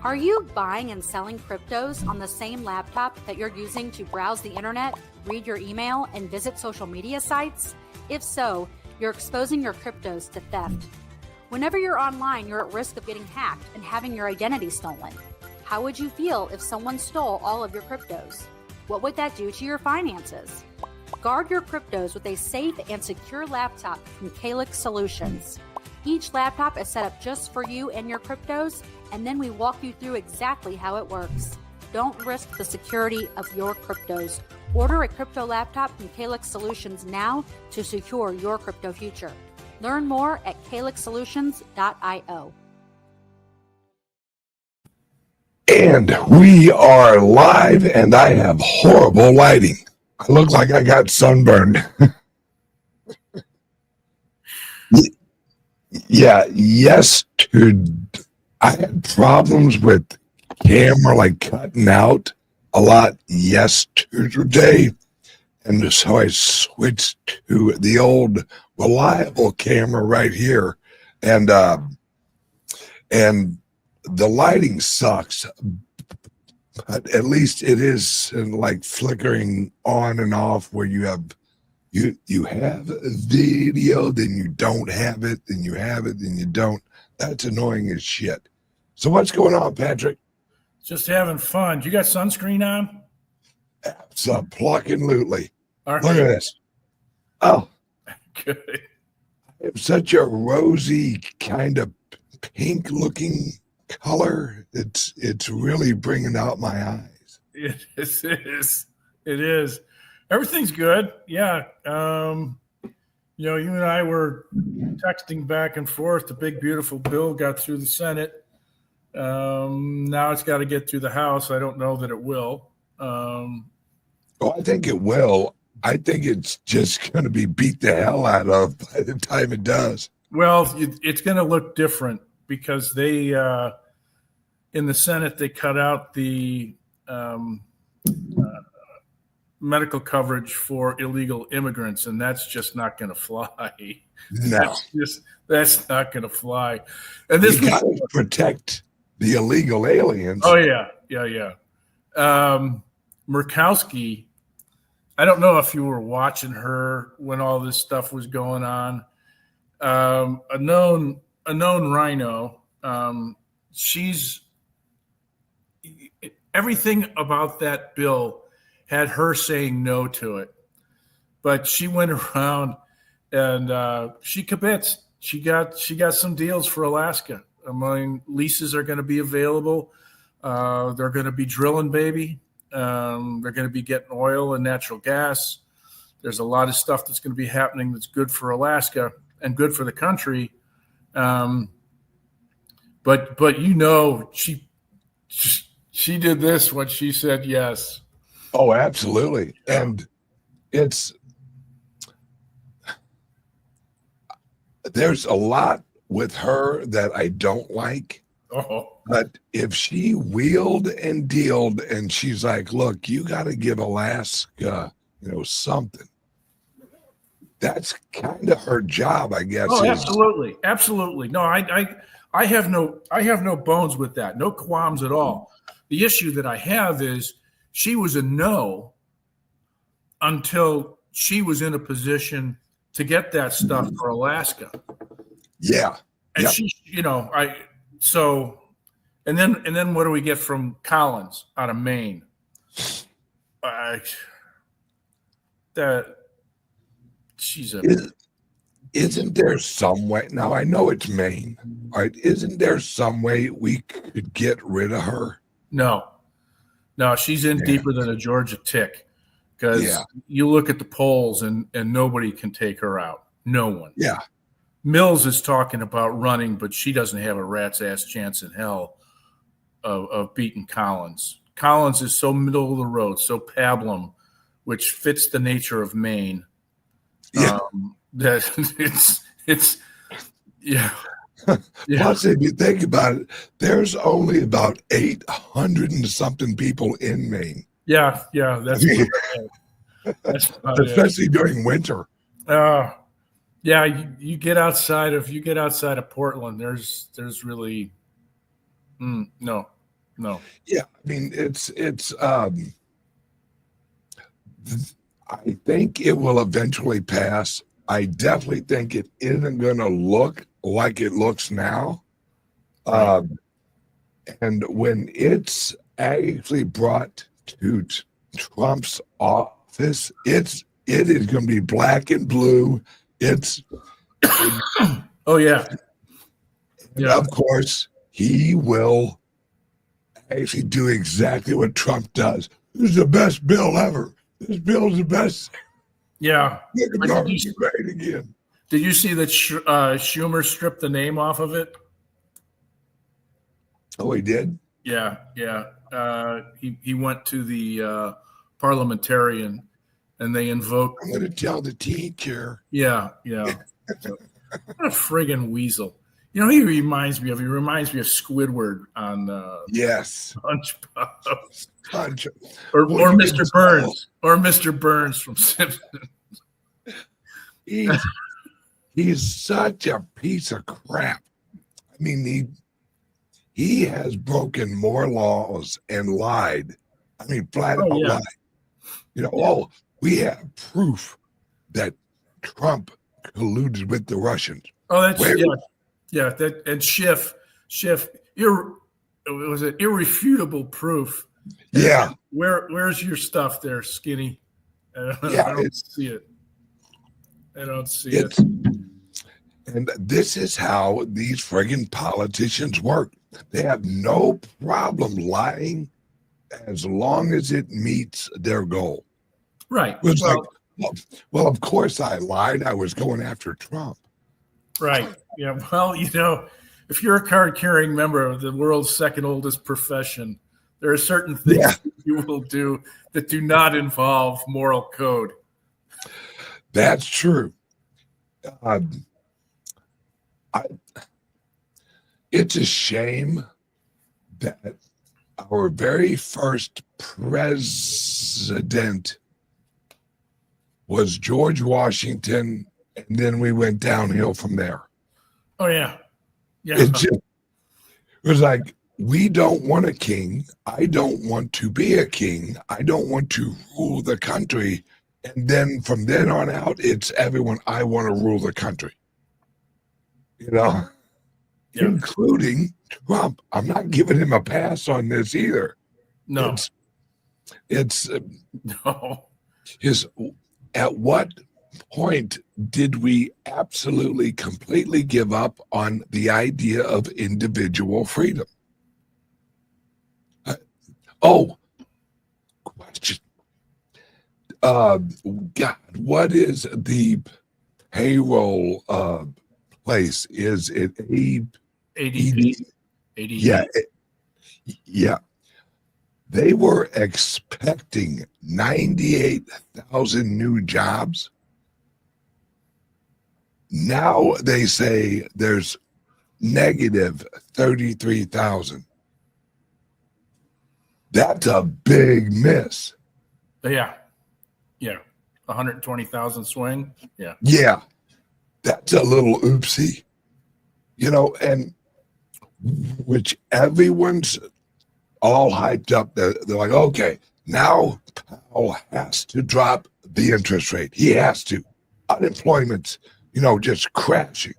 Are you buying and selling cryptos on the same laptop that you're using to browse the internet, read your email, and visit social media sites? If so, you're exposing your cryptos to theft. Whenever you're online, you're at risk of getting hacked and having your identity stolen. How would you feel if someone stole all of your cryptos? What would that do to your finances? Guard your cryptos with a safe and secure laptop from CALIX Solutions. Each laptop is set up just for you and your cryptos, and then we walk you through exactly how it works. Don't risk the security of your cryptos. Order a crypto laptop from CALIX Solutions now to secure your crypto future. Learn more at calixsolutions.io. And we are live, and I have horrible lighting. I look like I got sunburned. Yeah, yesterday I had problems with camera like cutting out a lot yesterday, and so I switched to the old reliable camera right here, and the lighting sucks, but at least it is like flickering on and off where you have video, then you don't have it, then you have it, then you don't. That's annoying as shit. So what's going on, Patrick? Just having fun. You got sunscreen on? Absolutely. Look at this. Oh, good. I have such a rosy kind of pink looking color. It's really bringing out my eyes. It is. It is. Everything's good. Yeah. You and I were texting back and forth. The big, beautiful bill got through the Senate. Now it's got to get through the House. I don't know that it will. I think it will. I think it's just going to be beat the hell out of by the time it does. Well, it's going to look different because they, in the Senate, they cut out the medical coverage for illegal immigrants, and that's just not going to fly. No, that's not going to fly. And this got to protect the illegal aliens. Oh yeah. Murkowski, I don't know if you were watching her when all this stuff was going on. A known rhino. She's everything about that bill had her saying no to it, but she went around and she kibitz. She got some deals for Alaska. I mean, leases are going to be available. They're going to be drilling, baby. They're going to be getting oil and natural gas. There's a lot of stuff that's going to be happening that's good for Alaska and good for the country. But she did this when she said yes. Oh, absolutely. And there's a lot with her that I don't like. But if she wheeled and dealed and she's like, look, you got to give Alaska, something. That's kind of her job, I guess. Oh, absolutely. Absolutely. No, I have no bones with that. No qualms at all. The issue that I have is she was a no until she was in a position to get that stuff for Alaska. Yeah. And she, and then what do we get from Collins out of Maine? Isn't there some way? Now I know it's Maine, right? Isn't there some way we could get rid of her? No, she's in deeper than a Georgia tick because you look at the polls and nobody can take her out. No one. Yeah. Mills is talking about running, but she doesn't have a rat's ass chance in hell of beating Collins. Collins is so middle of the road, so pablum, which fits the nature of Maine. Yeah. That it's Plus, if you think about it, there's only about 800 and something people in Maine. Yeah, that's especially during winter. Yeah, you get outside of Portland. There's really no. No. Yeah, I mean, I think it will eventually pass. I definitely think it isn't going to look like it looks now. Right. And when it's actually brought to Trump's office, it is going to be black and blue. Oh yeah. And of course, he will actually do exactly what Trump does. This is the best bill ever. This bill is the best. Yeah. Right again. Did you see that Schumer stripped the name off of it? Oh, he did? Yeah. He went to the parliamentarian, and they invoked. I'm going to tell the teacher. Yeah. What a friggin' weasel! You know, he reminds me of Squidward on yes, SpongeBob, or Mr. Burns, or Mr. Burns from Simpsons. He's such a piece of crap. I mean, he has broken more laws and lied. I mean, flat out lied. You know, we have proof that Trump colluded with the Russians. Oh, that's that and Schiff, was it irrefutable proof? Yeah. Where's your stuff there, Skinny? I don't see it. I don't see it. And this is how these friggin' politicians work. They have no problem lying as long as it meets their goal. Right. It's well, of course I lied. I was going after Trump. Right. Yeah. Well, you know, if you're a card-carrying member of the world's second oldest profession, there are certain things you will do that do not involve moral code. That's true. It's a shame that our very first president was George Washington, and then we went downhill from there. Oh, yeah. It was like, we don't want a king. I don't want to be a king. I don't want to rule the country. And then from then on out, it's everyone, I want to rule the country. You know, including Trump. I'm not giving him a pass on this either. No. It's no. At what point did we absolutely, completely give up on the idea of individual freedom? Question. God, what is the payroll place? Is it ADP? Yeah. They were expecting 98,000 new jobs. Now they say there's negative 33,000. That's a big miss. Yeah. 120,000 swing. Yeah. That's a little oopsie. You know, and which everyone's all hyped up. They're like, okay, now Powell has to drop the interest rate. He has to. Unemployment's, just crashing.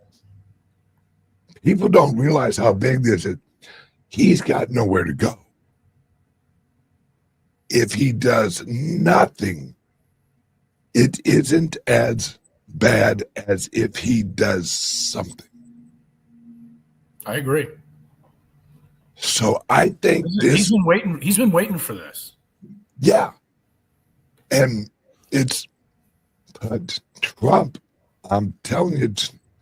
People don't realize how big this is. He's got nowhere to go. If he does nothing, it isn't as bad as if he does something. I agree. So I think he's been waiting for this. Yeah. And but Trump, I'm telling you,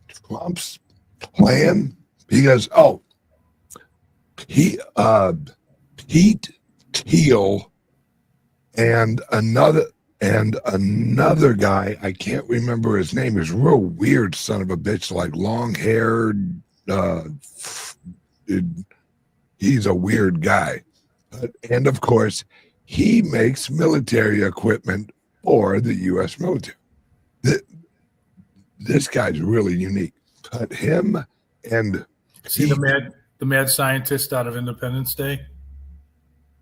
Trump's plan, because Pete Thiel and another guy, I can't remember his name, is real weird son of a bitch, like long haired, he's a weird guy. And of course, he makes military equipment for the U.S. military. This guy's really unique. But him and see the mad scientist out of Independence Day.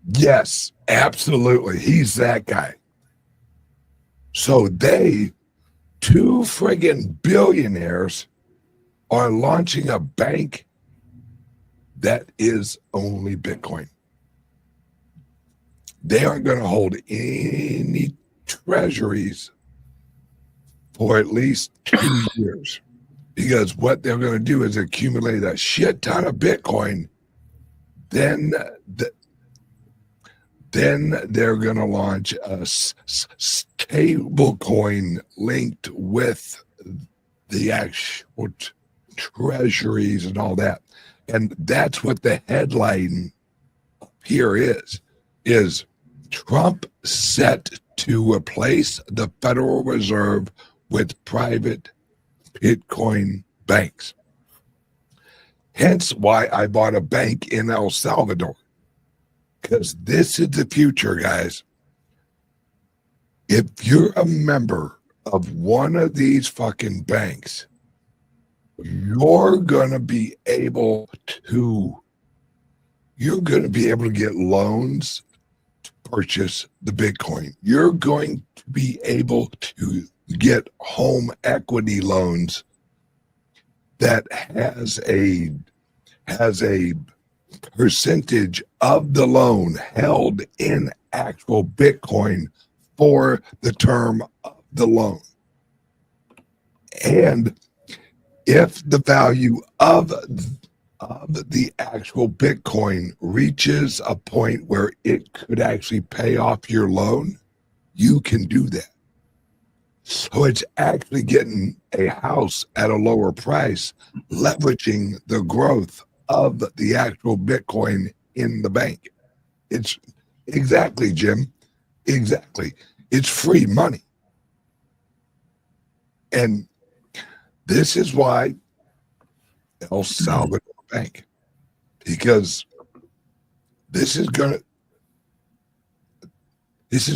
Yes, absolutely. He's that guy. So two friggin' billionaires are launching a bank that is only Bitcoin. They aren't going to hold any treasuries for at least 2 years, because what they're going to do is accumulate a shit ton of Bitcoin. Then they're going to launch a stable coin linked with the actual treasuries and all that. And that's what the headline here is Trump set to replace the Federal Reserve with private Bitcoin banks. Hence why I bought a bank in El Salvador. Because this is the future, guys. If you're a member of one of these fucking banks, you're going to be able to get loans to purchase the Bitcoin. You're going to be able to get home equity loans that has a percentage of the loan held in actual Bitcoin for the term of the loan. And if the value of the actual Bitcoin reaches a point where it could actually pay off your loan, you can do that. So it's actually getting a house at a lower price, leveraging the growth of the actual Bitcoin in the bank. It's exactly, Jim. Exactly. It's free money. And this is why El Salvador Bank, because this is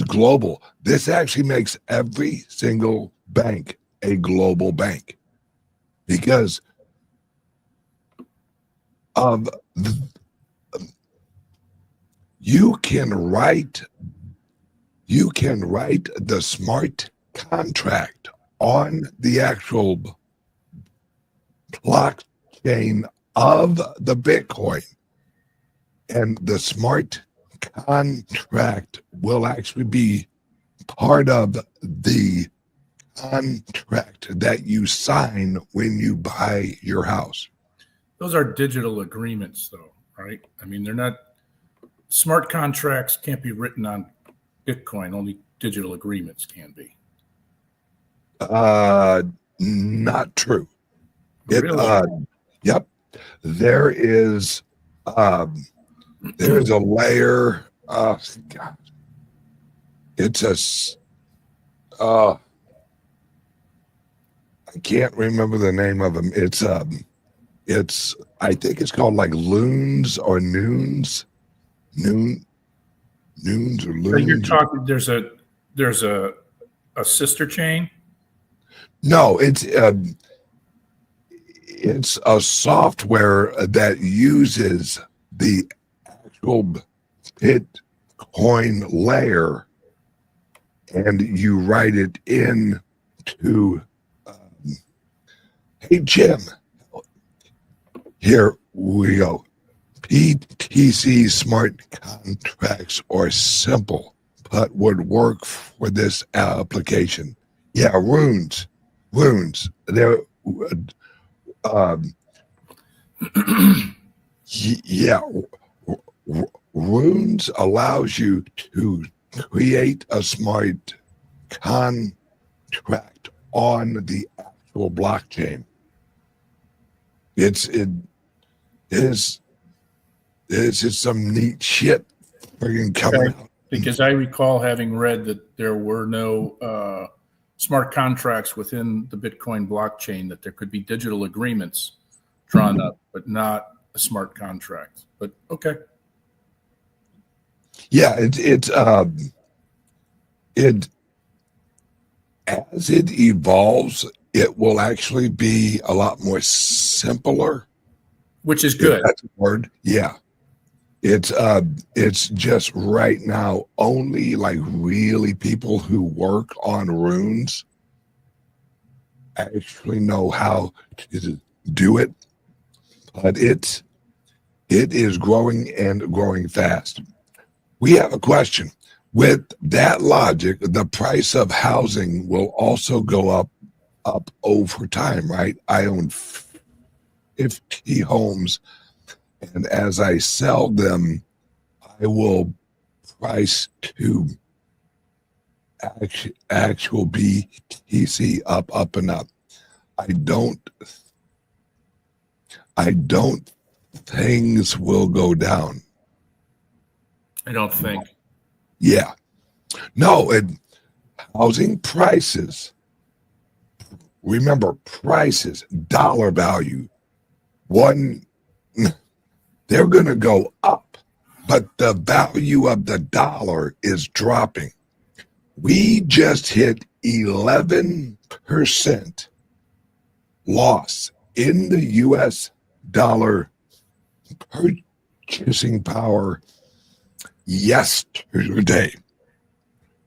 global. This actually makes every single bank a global bank, because of you can write the smart contract on the actual blockchain of the Bitcoin, and the smart contract will actually be part of the contract that you sign when you buy your house. Those are digital agreements, though, right? I mean, they're not smart contracts. Can't be written on Bitcoin. Only digital agreements can be. Not true. Really? Yep. There's a layer. God, it's I can't remember the name of them. It's I think it's called like loons or noons, noons or loons. So you're talking. There's a sister chain. No, it's a software that uses the actual Bitcoin layer, and you write it in to. Hey Jim, here we go. PTC smart contracts are simple, but would work for this application. Yeah, runes. They're yeah, runes allows you to create a smart contract on the actual blockchain. It's just some neat shit freaking coming out. Because I recall having read that there were no smart contracts within the Bitcoin blockchain, that there could be digital agreements drawn up, but not a smart contract. But okay. Yeah, it as it evolves, it will actually be a lot more simpler. Which is good. That's a word. Yeah. It's just right now only like really people who work on runes actually know how to do it, but it is growing and growing fast. We have a question. With that logic, the price of housing will also go up over time, right? I own 50 homes, and as I sell them, I will price to actual BTC up and up. I don't things will go down. I don't think. Yeah. No, housing prices. Remember, prices, dollar value. They're going to go up, but the value of the dollar is dropping. We just hit 11% loss in the U.S. dollar purchasing power yesterday.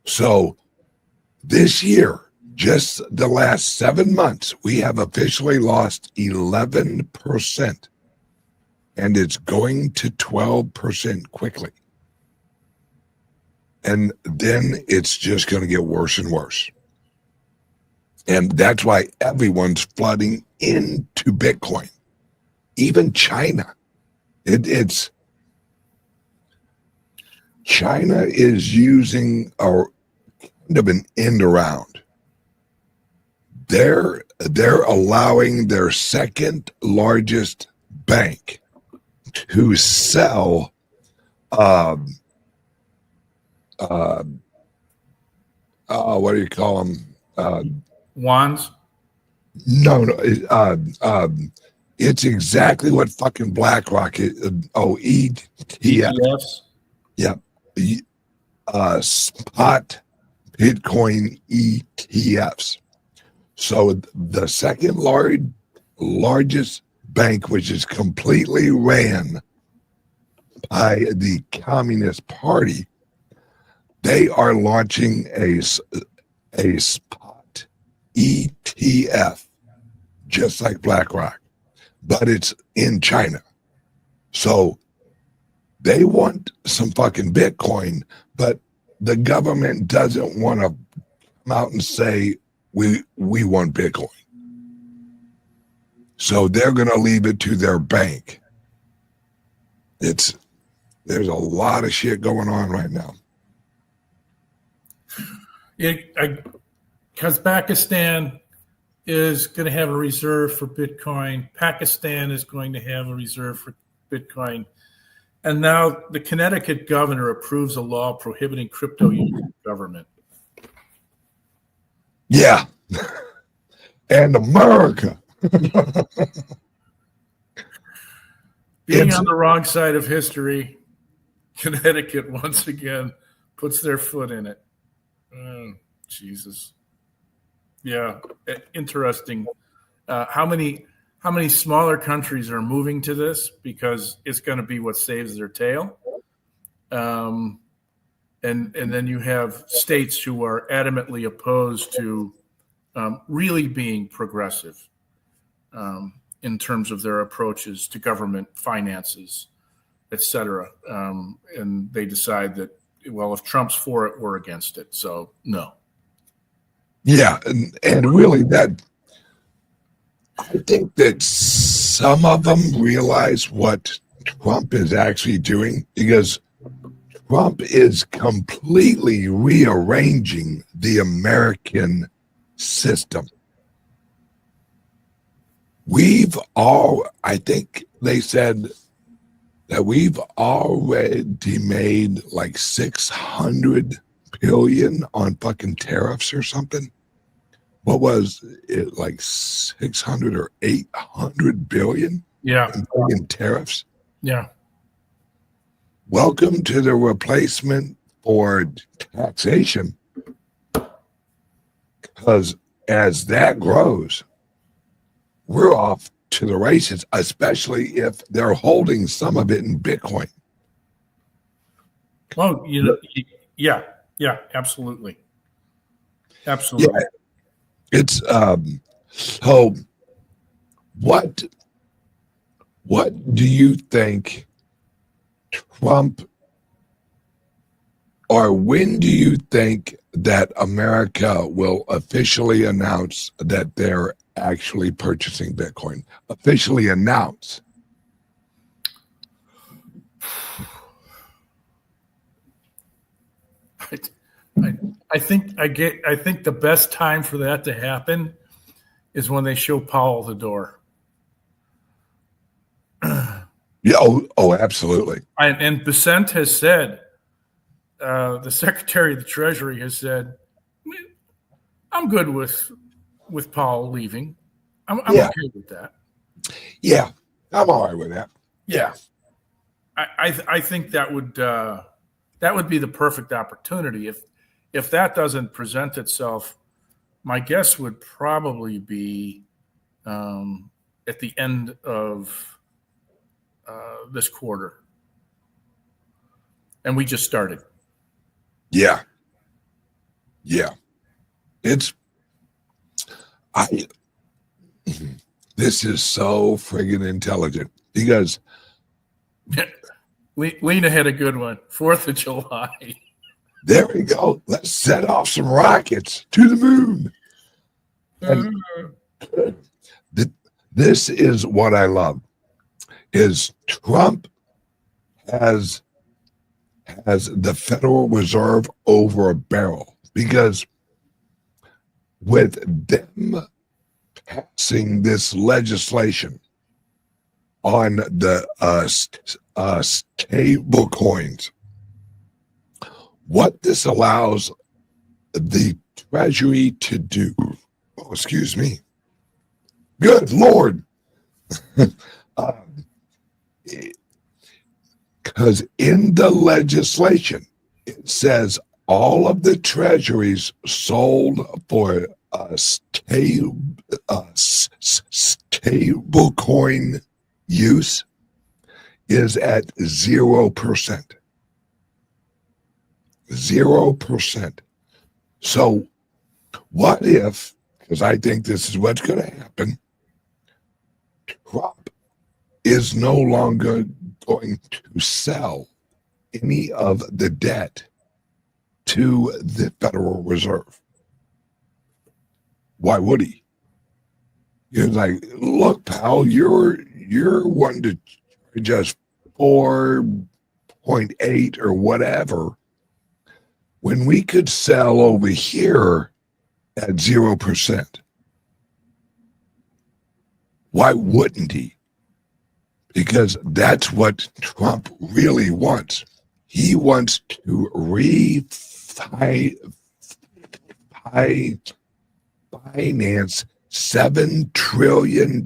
So this year, just the last 7 months, we have officially lost 11%, and it's going to 12% quickly. And then it's just going to get worse and worse. And that's why everyone's flooding into Bitcoin. Even China. China is using a kind of an end around. They're allowing their second largest bank to sell what do you call them? Wands? No. It's exactly what fucking BlackRock is. ETFs. Yep. Spot Bitcoin ETFs. So the second largest bank, which is completely ran by the Communist Party, they are launching a spot ETF, just like BlackRock, but it's in China. So they want some fucking Bitcoin, but the government doesn't want to come out and say, we want Bitcoin. So they're going to leave it to their bank. There's a lot of shit going on right now. Kazakhstan is going to have a reserve for Bitcoin. Pakistan is going to have a reserve for Bitcoin. And now the Connecticut governor approves a law prohibiting crypto use in government. Yeah. And America. Being on the wrong side of history, Connecticut once again puts their foot in it. Oh, Jesus. Yeah, interesting. How many smaller countries are moving to this because it's going to be what saves their tail? And then you have states who are adamantly opposed to really being progressive in terms of their approaches to government finances, et cetera. And they decide that, well, if Trump's for it, we're against it. So no. Yeah, and really that, I think that some of them realize what Trump is actually doing, because Trump is completely rearranging the American system. I think they said that we've already made like 600 billion on fucking tariffs or something. What was it, like 600 or 800 billion? Yeah. In tariffs. Yeah. Welcome to the replacement for taxation. Because as that grows, we're off to the races, especially if they're holding some of it in Bitcoin. Oh, yeah, absolutely. Yeah, it's so what do you think Trump, or when do you think that America will officially announce that they're actually purchasing Bitcoin? Officially announce? I think the best time for that to happen is when they show Powell the door. Yeah. Oh, absolutely. And Besant has said, the Secretary of the Treasury has said, I'm good with Powell leaving. I'm Yeah. okay with that. Yeah, I'm all right with that. Yeah. I think that would be the perfect opportunity. If that doesn't present itself, my guess would probably be at the end of this quarter, and we just started. Yeah. This is so friggin' intelligent because Lena had a good one. 4th of July. there we go. Let's set off some rockets to the moon. And this is what I love, is Trump has the Federal Reserve over a barrel, because with them passing this legislation on the stable coins, what this allows the Treasury to do, oh, excuse me, good Lord, because in the legislation, it says all of the treasuries sold for stable coin use is at 0%. 0%. So what if, because I think this is what's going to happen, Trump is no longer going to sell any of the debt to the Federal Reserve. Why would he? You're like, look, pal, you're wanting to charge us 4.8 or whatever, when we could sell over here at 0%. Why wouldn't he? Because that's what Trump really wants. He wants to finance $7 trillion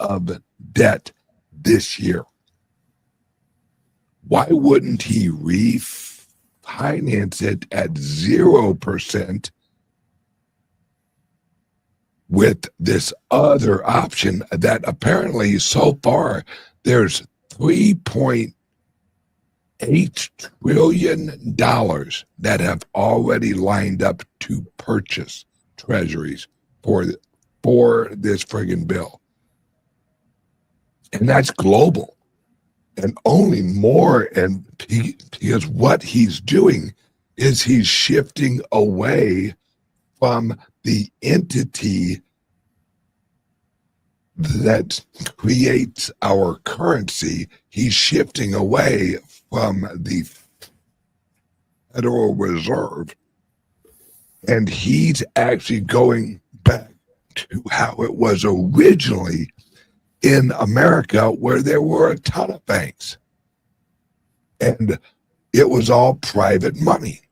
of debt this year. Why wouldn't he refinance it at 0% with this other option that apparently so far there's $3.8 trillion that have already lined up to purchase treasuries for this friggin' bill. And that's global. And only more, and because what he's doing is he's shifting away from the entity that creates our currency. He's shifting away from the Federal Reserve, and he's actually going back to how it was originally in America, where there were a ton of banks and it was all private money.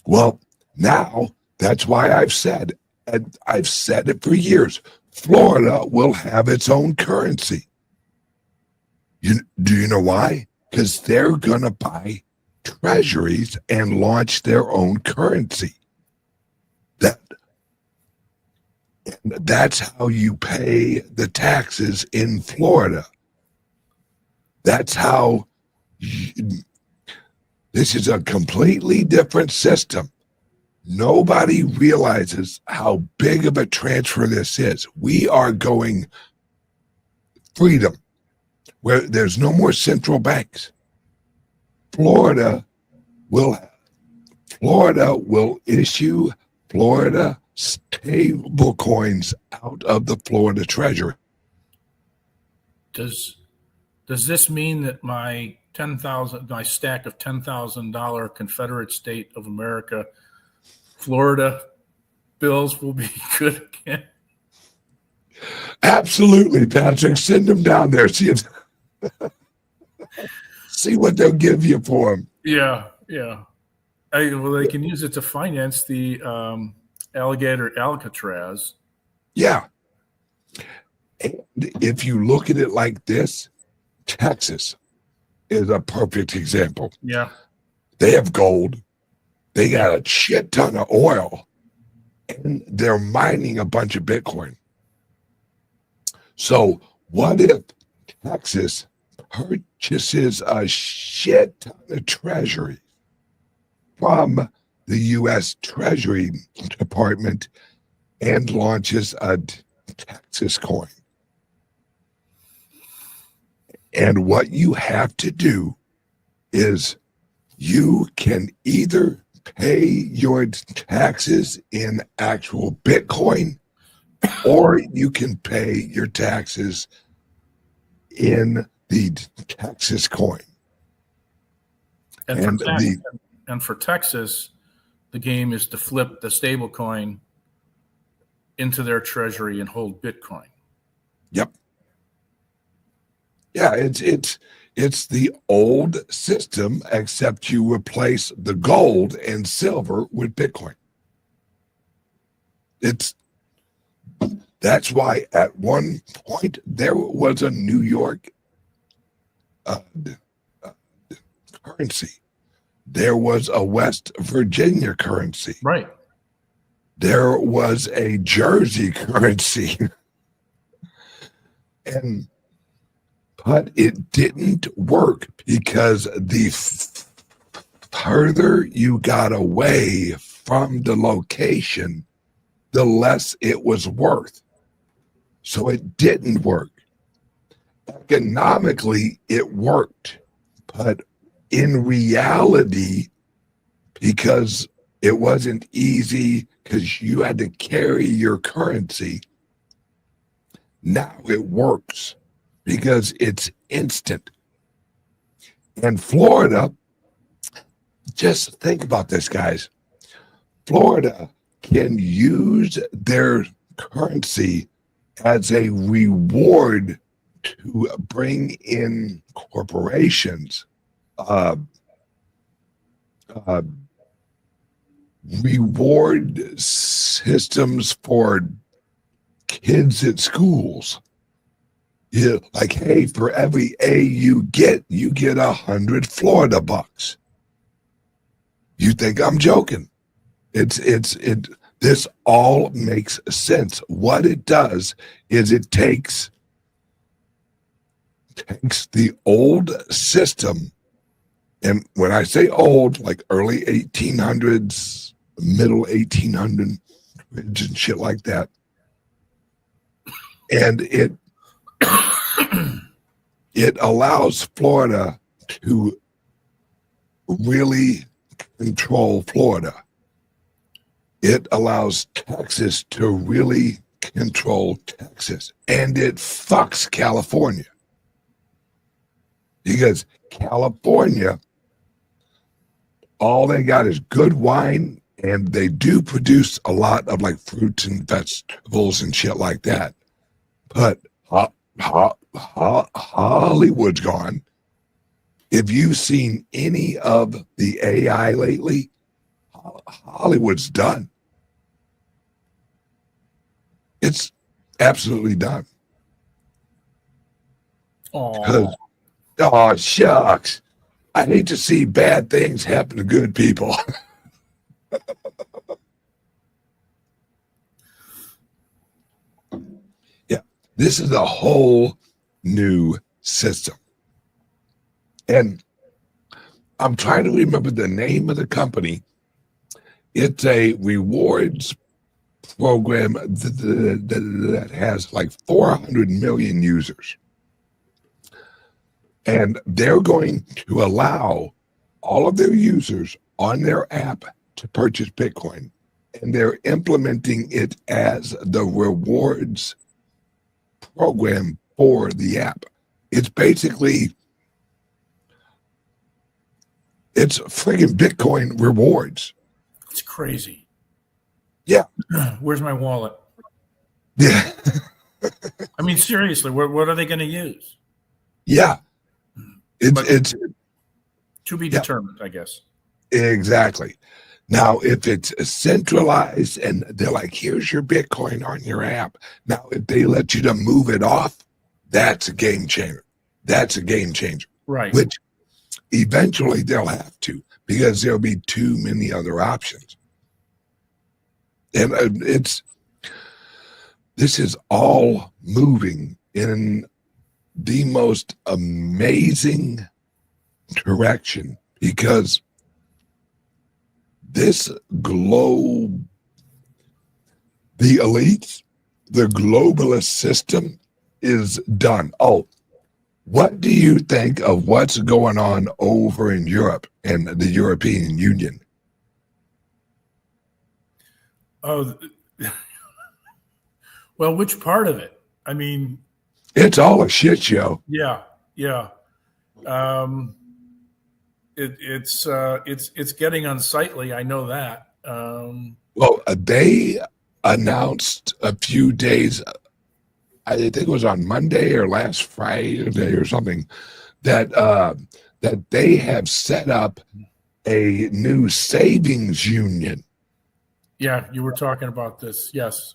Well, now that's why I've said, and I've said it for years, Florida will have its own currency. Do you know why? Because they're going to buy treasuries and launch their own currency. That's how you pay the taxes in Florida. That's how This is a completely different system. Nobody realizes how big of a transfer this is. We are going freedom, where there's no more central banks. Florida will issue Florida stable coins out of the Florida Treasury. Does this mean that my stack of $10,000 Confederate State of America Florida bills will be good again? Absolutely, Patrick. Send them down there. See what they'll give you for them. Yeah. Well, they can use it to finance the alligator Alcatraz. Yeah. And if you look at it like this, Texas is a perfect example. Yeah. They have gold. They got a shit ton of oil. And they're mining a bunch of Bitcoin. So what if Texas purchases a shit ton of treasury from the U.S. Treasury Department and launches a Texas coin? And what you have to do is you can either pay your taxes in actual Bitcoin, or you can pay your taxes in the Texas coin. And for Texas, the game is to flip the stable coin into their treasury and hold Bitcoin. Yep. Yeah, it's the old system, except you replace the gold and silver with Bitcoin. That's why at one point there was a New York currency. There was a West Virginia currency. Right. There was a Jersey currency. But it didn't work because the further you got away from the location, the less it was worth. So it didn't work. Economically, it worked. But in reality, because it wasn't easy, because you had to carry your currency, now it works because it's instant. And Florida, just think about this, guys. Florida can use their currency as a reward to bring in corporations, reward systems for kids at schools. Yeah, like, hey, for every A you get 100 Florida bucks. You think I'm joking? This all makes sense. What it does is it takes the old system, and when I say old, like early 1800s, middle 1800s, and shit like that, and it allows Florida to really control Florida. It allows Texas to really control Texas. And it fucks California. Because California, all they got is good wine, and they do produce a lot of like fruits and vegetables and shit like that. But Hollywood's gone. If you've seen any of the AI lately, Hollywood's done. It's absolutely done. Oh, shucks. I hate to see bad things happen to good people. Yeah, this is a whole new system. And I'm trying to remember the name of the company. It's a rewards program that has like 400 million users. And they're going to allow all of their users on their app to purchase Bitcoin. And they're implementing it as the rewards program for the app. It's basically, it's friggin' Bitcoin rewards. It's crazy. Yeah. Where's my wallet? Yeah. I mean, seriously, what are they going to use? Yeah. It's to be determined, I guess. Exactly. Now, if it's centralized and they're like, here's your Bitcoin on your app. Now, if they let you to move it off, that's a game changer. That's a game changer. Right. Which eventually they'll have to, because there'll be too many other options. And this is all moving in the most amazing direction, because this globe, the elites, the globalist system is done. Oh, what do you think of what's going on over in Europe and the European Union? Oh, well, which part of it? I mean, it's all a shit show. Yeah. It's getting unsightly. I know that. Well, they announced a few days, I think it was on Monday or last Friday or something, that that they have set up a new savings union. Yeah, you were talking about this. Yes.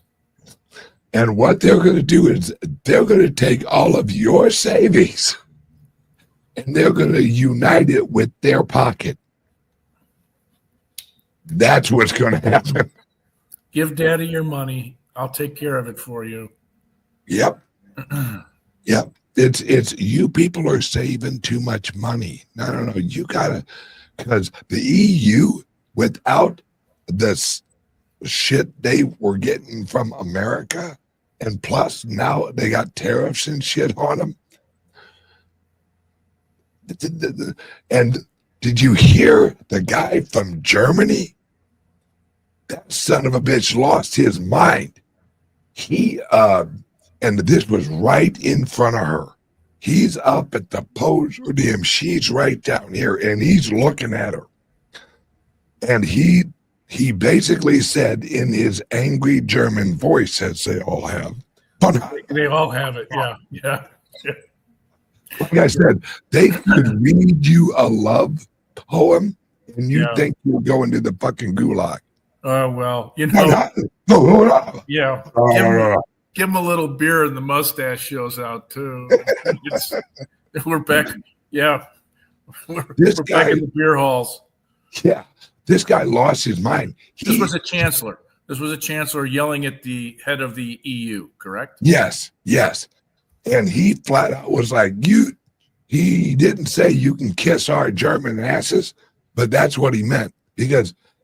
And what they're going to do is they're going to take all of your savings and they're going to unite it with their pocket. That's what's going to happen. Give daddy your money. I'll take care of it for you. Yep. Yep. It's you people are saving too much money. No. You gotta, because the EU, without this shit they were getting from America, and plus now they got tariffs and shit on them. And did you hear the guy from Germany? That son of a bitch lost his mind. He and this was right in front of her. He's up at the podium, she's right down here, and he's looking at her. And he basically said in his angry German voice, as they all have. They all have it, yeah. Like I said, they could read you a love poem, and you think you're going to the fucking gulag. Oh, well, you know. No. Yeah. Give him a little beer and the mustache shows out, too. We're back. Yeah. We're back in the beer halls. Yeah. This guy lost his mind. This was a chancellor. This was a chancellor yelling at the head of the EU, correct? Yes. And he flat out was like, he didn't say you can kiss our German asses, but that's what he meant.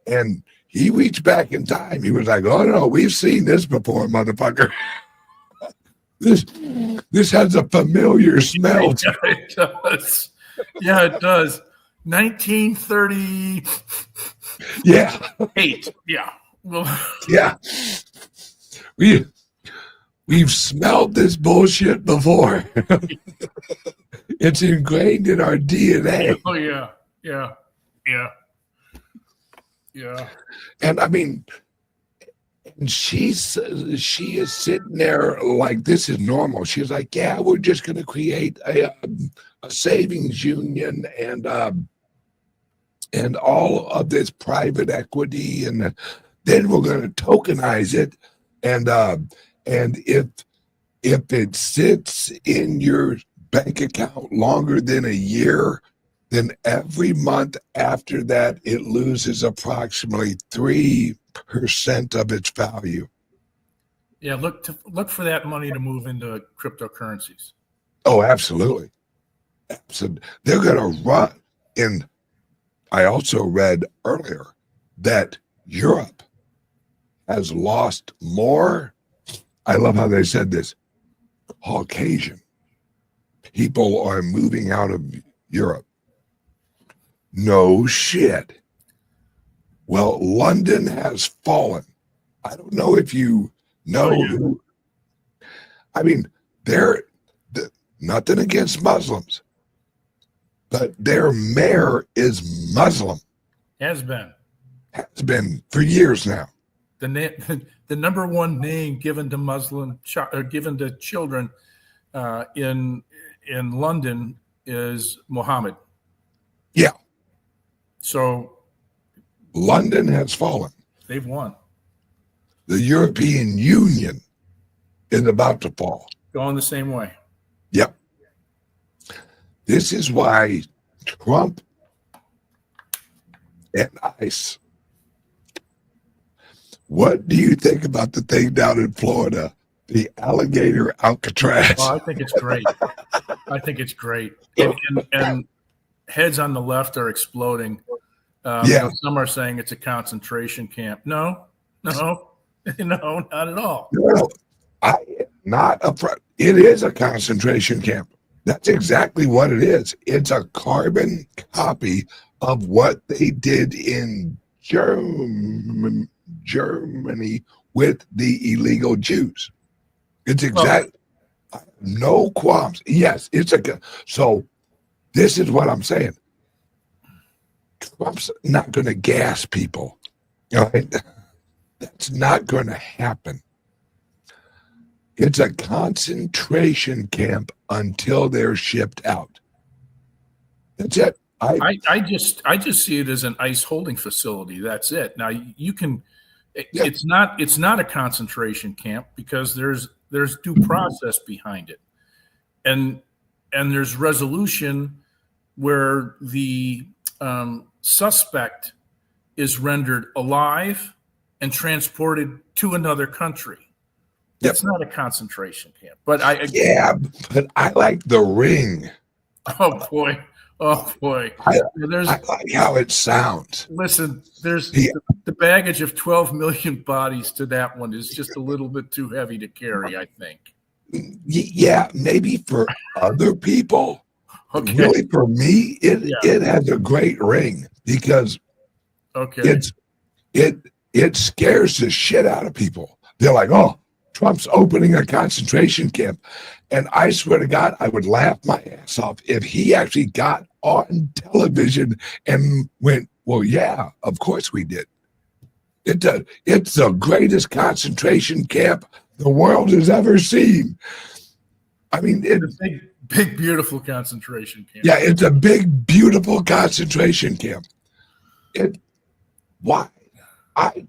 And he reached back in time. He was like, oh no, we've seen this before, motherfucker. This has a familiar smell. Yeah, it does. Yeah, it does. 1930. Yeah. 8. Yeah. Yeah. We've smelled this bullshit before. It's ingrained in our DNA. Oh yeah. And I mean, she is sitting there like this is normal. She's like, yeah, we're just going to create a savings union and all of this private equity, and then we're going to tokenize it, and if it sits in your bank account longer than a year, then every month after that, it loses approximately 3% of its value. Yeah, look for that money to move into cryptocurrencies. Oh, absolutely. They're going to run in I also read earlier that Europe has lost more. I love how they said this. Caucasian people are moving out of Europe. No shit. Well, London has fallen. I don't know if you know who. I mean, they're nothing against Muslims, but their mayor is Muslim. Has been For years now. The number one name given to given to children in London is Muhammad. Yeah. So London has fallen. they've won. The European Union is about to fall. Going the same way. Yep. This is why Trump and ICE. What do you think about the thing down in Florida, the alligator Alcatraz? Well, I think it's great. I think it's great. And heads on the left are exploding. Some are saying it's a concentration camp. No, not at all. No, I am not afraid. It is a concentration camp. That's exactly what it is. It's a carbon copy of what they did in Germany with the illegal Jews. It's exactly no qualms. Yes, so this is what I'm saying. Trump's not going to gas people. Right? That's not going to happen. It's a concentration camp until they're shipped out. That's it. I just see it as an ICE holding facility. That's it. Now you can. It's not a concentration camp because there's due process behind it, and there's resolution where the suspect is rendered alive and transported to another country. It's not a concentration camp. But but I like the ring. Oh boy. I like how it sounds. Listen, there's the baggage of 12 million bodies to that one is just a little bit too heavy to carry, I think. Yeah, maybe for other people. Okay. Really, for me, it has a great ring because it scares the shit out of people. They're like, oh, Trump's opening a concentration camp. And I swear to God, I would laugh my ass off if he actually got on television and went, well, yeah, of course we did. It's the greatest concentration camp the world has ever seen. I mean, it's a big, beautiful concentration camp. Yeah, it's a big, beautiful concentration camp. Why? I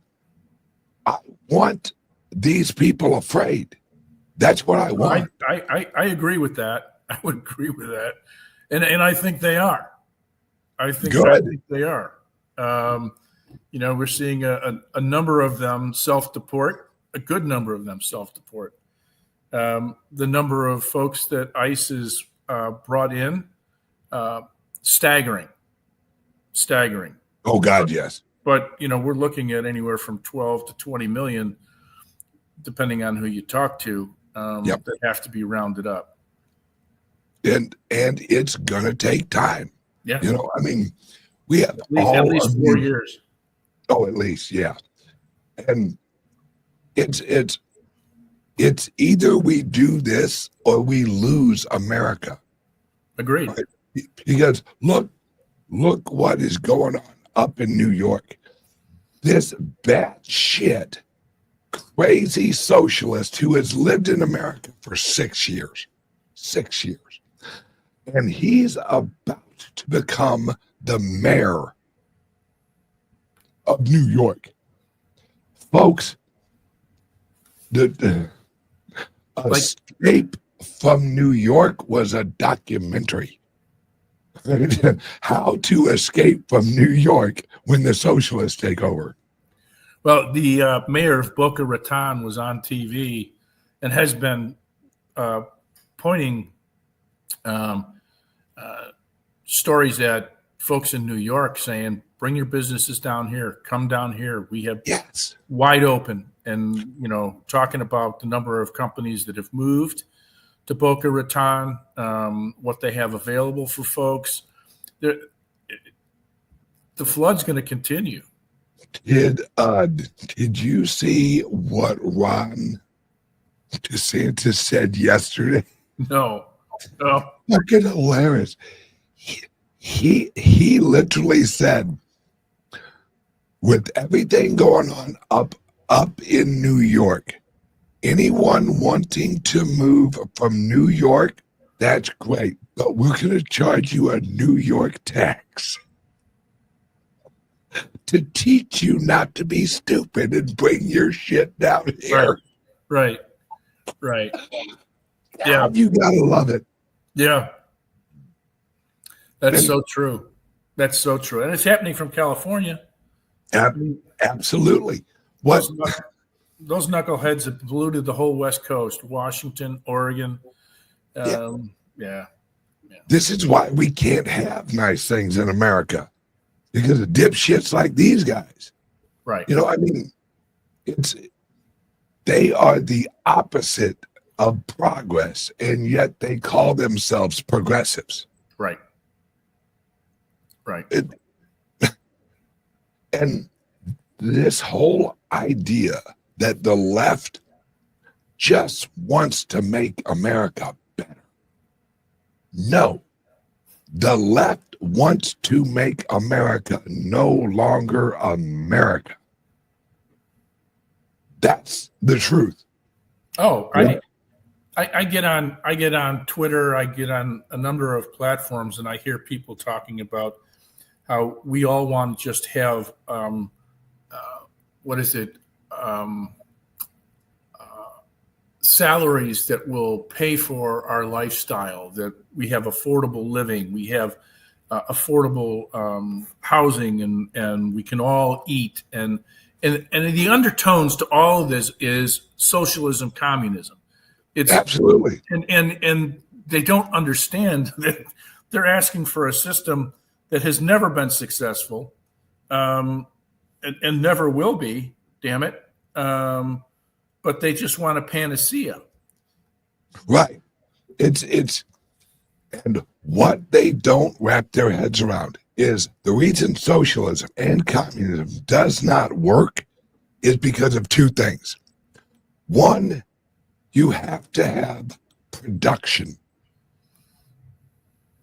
want these people afraid. That's what I want. I agree with that. I would agree with that, and I think they are. I think they are. We're seeing a number of them self-deport. A good number of them self-deport. The number of folks that ICE has brought in, staggering. Oh God, yes. But we're looking at anywhere from 12 to 20 million, depending on who you talk to, that have to be rounded up. And it's gonna take time. Yeah. I mean, we have at least 4 years. Oh, at least, yeah. And it's either we do this or we lose America. Agreed. Right? Because look what is going on up in New York. This batshit crazy socialist who has lived in America for 6 years. 6 years. And he's about to become the mayor of New York. Folks, the Escape from New York was a documentary. How to escape from New York when the socialists take over. Well, the mayor of Boca Raton was on TV and has been pointing stories at folks in New York saying, bring your businesses down here, come down here. We have Yes. wide open, and, talking about the number of companies that have moved to Boca Raton, what they have available for folks. The flood's going to continue. Did you see what Ron DeSantis said yesterday? No. Oh. Fucking hilarious. He literally said, with everything going on up in New York, anyone wanting to move from New York, that's great, but we're going to charge you a New York tax to teach you not to be stupid and bring your shit down here. Right. Yeah. You got to love it. Yeah. That's so true. That's so true. And it's happening from California. Absolutely. What? Those knuckleheads have polluted the whole West Coast, Washington, Oregon. Yeah. This is why we can't have nice things in America, because of dipshits like these guys. Right. They are the opposite of progress, and yet they call themselves progressives. Right. And this whole idea that the left just wants to make America better. No, the left wants to make America no longer America. That's the truth. Oh, I get on Twitter, I get on a number of platforms, and I hear people talking about how we all want to just have salaries that will pay for our lifestyle, that we have affordable living, we have affordable housing, and we can all eat. And the undertones to all of this is socialism, communism. It's absolutely. And they don't understand that they're asking for a system that has never been successful, and never will be, damn it. But they just want a panacea. Right. It's and what they don't wrap their heads around is the reason socialism and communism does not work is because of two things. One, you have to have production.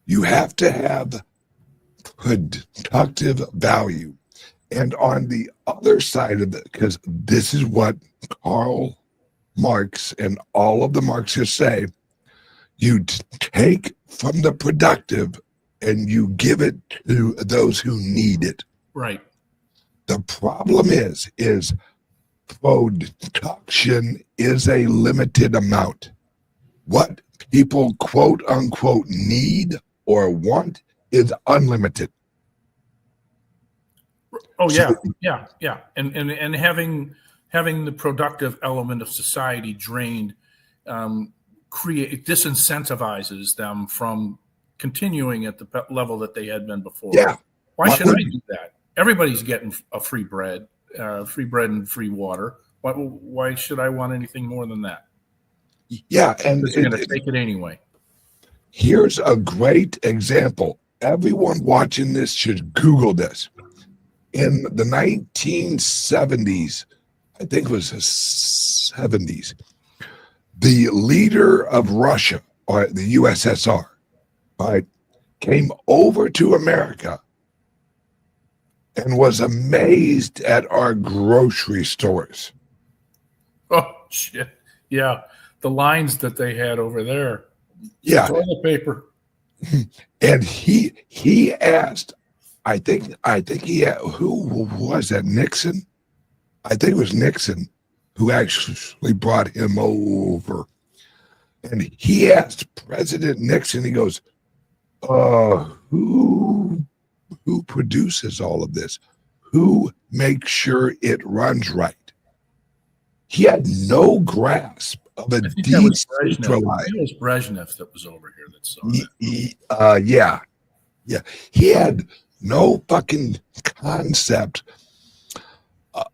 You have to have productive value. And on the other side of it, because this is what Karl Marx and all of the Marxists say, you take from the productive and you give it to those who need it. Right. The problem is production is a limited amount. What people quote unquote need or want is unlimited. Oh yeah, yeah. And having the productive element of society drained disincentivizes them from continuing at the level that they had been before. Yeah. Why should I do that? Everybody's getting a free bread and free water. Why should I want anything more than that? Yeah, and it's going to take it anyway. Here's a great example. Everyone watching this should Google this. In the 1970s, I think it was the 70s, the leader of Russia, or the USSR, right, came over to America and was amazed at our grocery stores. Oh, shit. Yeah. The lines that they had over there. Yeah. Toilet paper. And he asked, I think who was that? Nixon? I think it was Nixon who actually brought him over. And he asked President Nixon, he goes, who produces all of this? Who makes sure it runs right? He had no grasp of a decentralized. It was Brezhnev that was over here that saw that. Yeah. He had no fucking concept of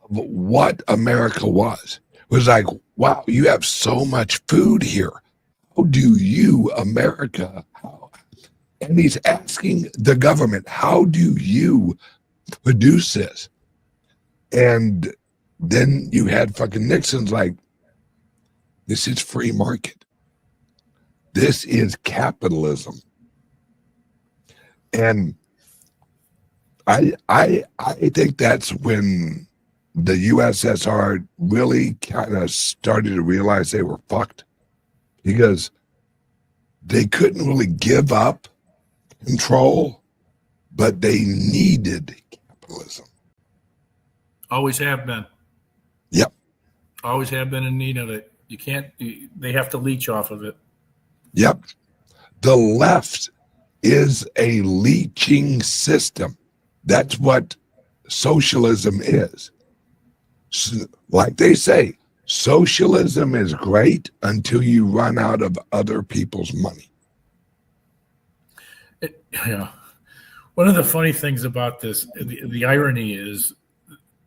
what America was. It was like, wow, you have so much food here. How do you, America, and he's asking the government, how do you produce this? And then you had fucking Nixon's like, this is free market. This is capitalism. And I think that's when the USSR really kind of started to realize they were fucked, because they couldn't really give up control, but they needed capitalism. Always have been. Yep. Always have been in need of it. You can't, they have to leech off of it. Yep. The left is a leeching system. That's what socialism is. Like they say, socialism is great until you run out of other people's money. Yeah. One of the funny things about this, the irony is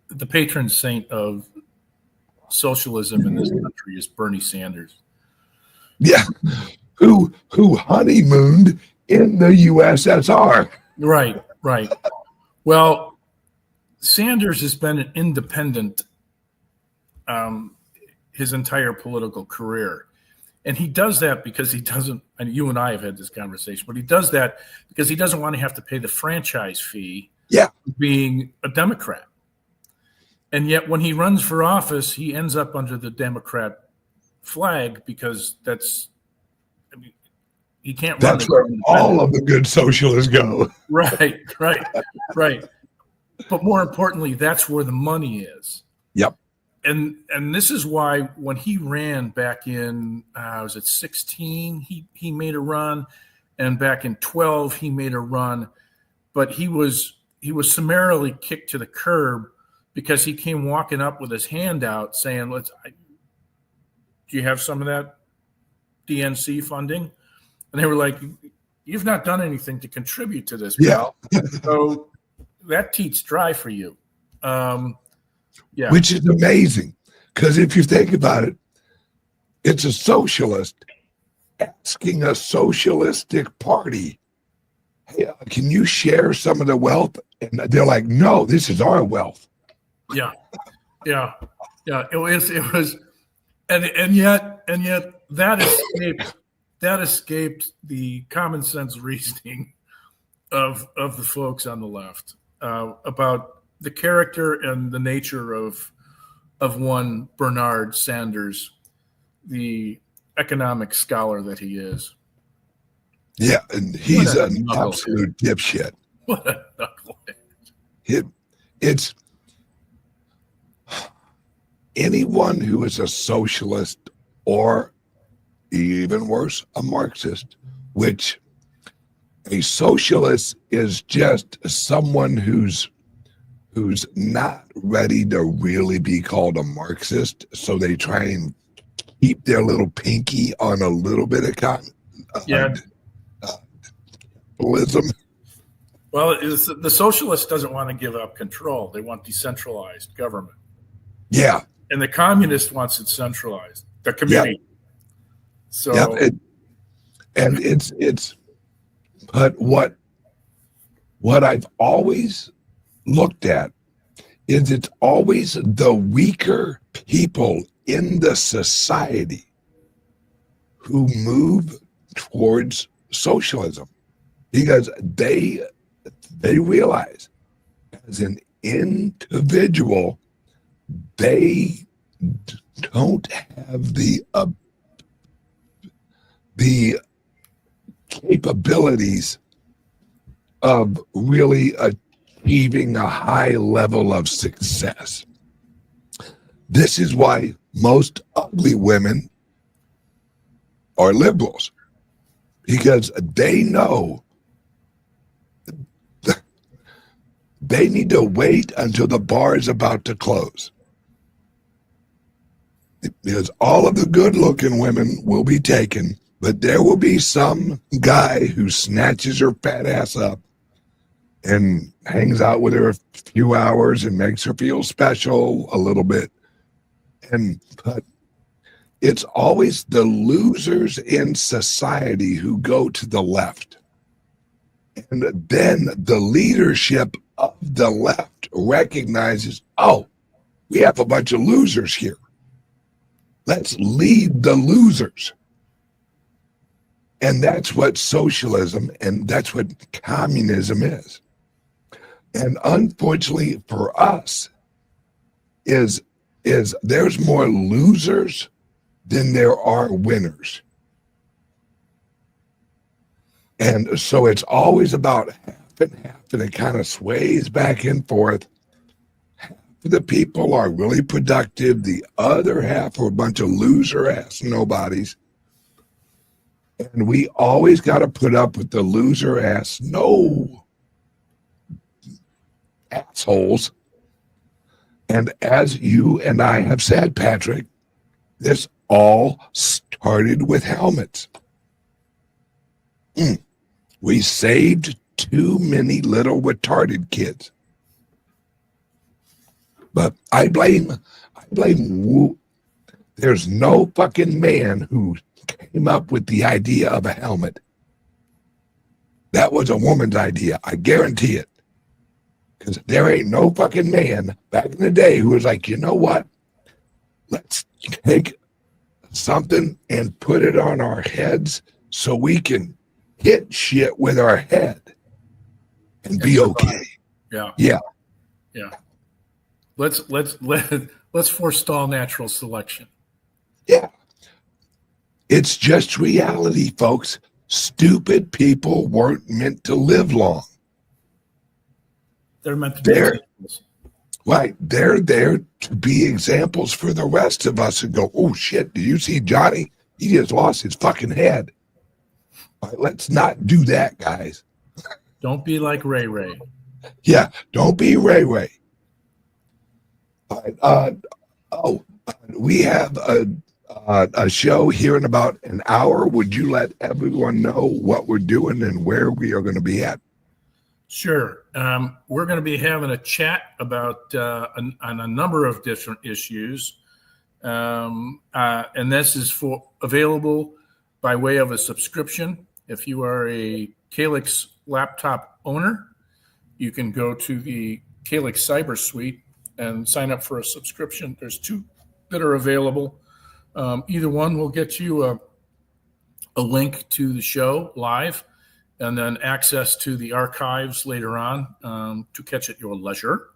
the patron saint of socialism in this country is Bernie Sanders. Yeah. Who honeymooned in the USSR. Right, right. Well, Sanders has been an independent his entire political career. And he does that because he doesn't, and you and I have had this conversation, but he does that because he doesn't want to have to pay the franchise fee being a Democrat. And yet when he runs for office, he ends up under the Democrat flag because that's, I mean, he can't run. That's where all of the good socialists go. Right, right, right. But more importantly, that's where the money is. Yep. And this is why when he ran back in, was it 16, he made a run, and back in 12 he made a run, but he was summarily kicked to the curb because he came walking up with his hand out saying, do you have some of that DNC funding? And they were like, you've not done anything to contribute to this. Yeah. So that teat's dry for you. Yeah. Which is amazing, because if you think about it, it's a socialist asking a socialistic party, hey, can you share some of the wealth? And they're like, no, this is our wealth. Yeah. Yeah. Yeah. It was, and yet that escaped the common sense reasoning of the folks on the left about the character and the nature of one Bernard Sanders, the economic scholar that he is. Yeah, and he's an absolute dipshit. What a knucklehead. It's anyone who is a socialist, or even worse, a Marxist, which a socialist is just someone who's not ready to really be called a Marxist, so they try and keep their little pinky on a little bit of capitalism. Well, the socialist doesn't want to give up control. They want decentralized government. Yeah. And the communist wants it centralized, the community. Yeah. So, yeah, and it's, but what I've always looked at is it's always the weaker people in the society who move towards socialism, because they realize as an individual they don't have the capabilities of really achieving a high level of success. This is why most ugly women are liberals, because they know they need to wait until the bar is about to close, because all of the good-looking women will be taken But there will be some guy who snatches her fat ass up and hangs out with her a few hours and makes her feel special a little bit. But it's always the losers in society who go to the left. And then the leadership of the left recognizes, oh, we have a bunch of losers here. Let's lead the losers. And that's what socialism and that's what communism is. And unfortunately for us, is there's more losers than there are winners. And so it's always about half and half, and it kind of sways back and forth. Half of the people are really productive. The other half are a bunch of loser-ass nobodies. And we always got to put up with the loser-ass assholes. And as you and I have said, Patrick, this all started with helmets. We saved too many little retarded kids. But I blame there's no fucking man who came up with the idea of a helmet. That was a woman's idea. I guarantee it. Because there ain't no fucking man back in the day who was like, you know what? Let's take something and put it on our heads so we can hit shit with our head and be okay. Yeah. Let's forestall natural selection. Yeah. It's just reality, folks. Stupid people weren't meant to live long. They're meant to be examples. Right. They're there to be examples for the rest of us and go, oh shit, did you see Johnny? He just lost his fucking head. All right, let's not do that, guys. Don't be like Ray Ray. Yeah, don't be Ray Ray. All right. We have a show here in about an hour. Would you let everyone know what we're doing and where we are going to be at? Sure. We're going to be having a chat about on a number of different issues. And this is available by way of a subscription. If you are a CALIX laptop owner, you can go to the CALIX Cyber Suite and sign up for a subscription. There's two that are available. Either one will get you a link to the show live and then access to the archives later on to catch at your leisure.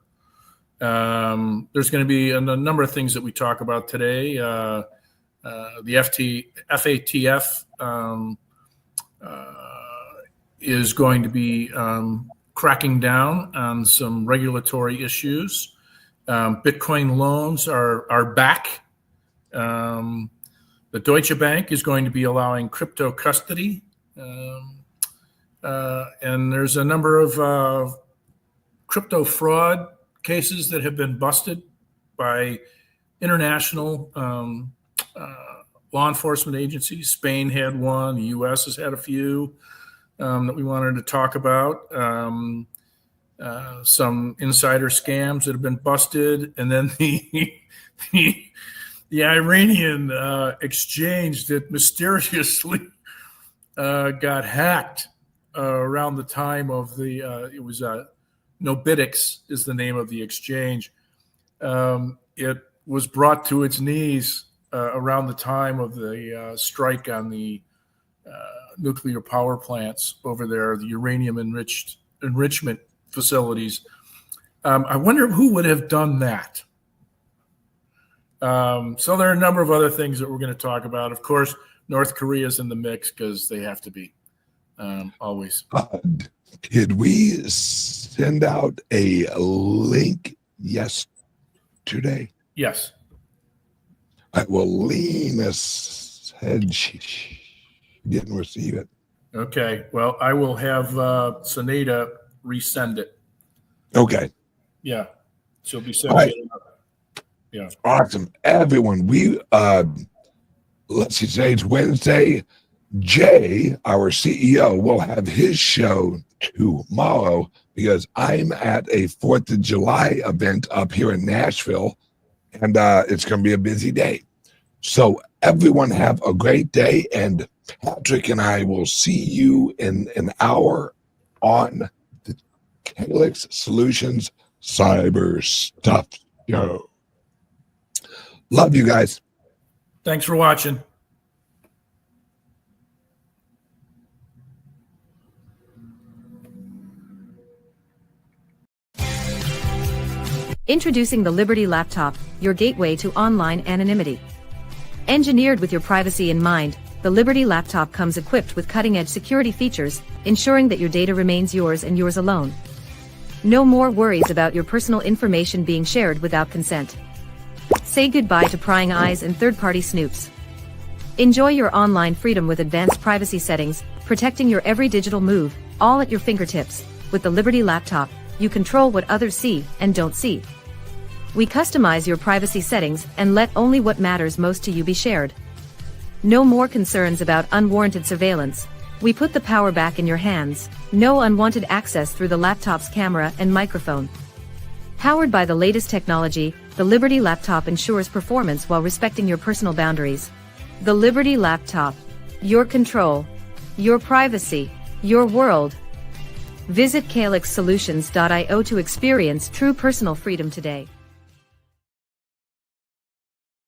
There's going to be a number of things that we talk about today. The FATF is going to be cracking down on some regulatory issues. Bitcoin loans are back. The Deutsche Bank is going to be allowing crypto custody. And there's a number of crypto fraud cases that have been busted by international law enforcement agencies. Spain had one. The U.S. has had a few that we wanted to talk about. Some insider scams that have been busted. And then the Iranian exchange that mysteriously got hacked around the time of it was Nobitix is the name of the exchange. It was brought to its knees around the time of the strike on the nuclear power plants over there, the uranium enrichment facilities. I wonder who would have done that. So there are a number of other things that we're going to talk about. Of course, North Korea is in the mix because they have to be always. Did we send out a link yesterday? Yes. Well, Lena said she didn't receive it. Okay. Well, I will have Sunita resend it. Okay. Yeah. She'll be sending it up. Yeah. Awesome. Everyone, let's see, say it's Wednesday. Jay, our CEO, will have his show tomorrow because I'm at a 4th of July event up here in Nashville, and it's going to be a busy day. So everyone have a great day, and Patrick and I will see you in an hour on the CALIX Solutions Cyber Stuff Show. Love you guys. Thanks for watching. Introducing the Liberty Laptop, your gateway to online anonymity. Engineered with your privacy in mind, the Liberty Laptop comes equipped with cutting-edge security features, ensuring that your data remains yours and yours alone. No more worries about your personal information being shared without consent. Say goodbye to prying eyes and third-party snoops. Enjoy your online freedom with advanced privacy settings, protecting your every digital move, all at your fingertips. With the Liberty Laptop, you control what others see and don't see. We customize your privacy settings and let only what matters most to you be shared. No more concerns about unwarranted surveillance. We put the power back in your hands. No unwanted access through the laptop's camera and microphone. Powered by the latest technology, the Liberty Laptop ensures performance while respecting your personal boundaries. The Liberty Laptop. Your control. Your privacy. Your world. Visit calixsolutions.io to experience true personal freedom today.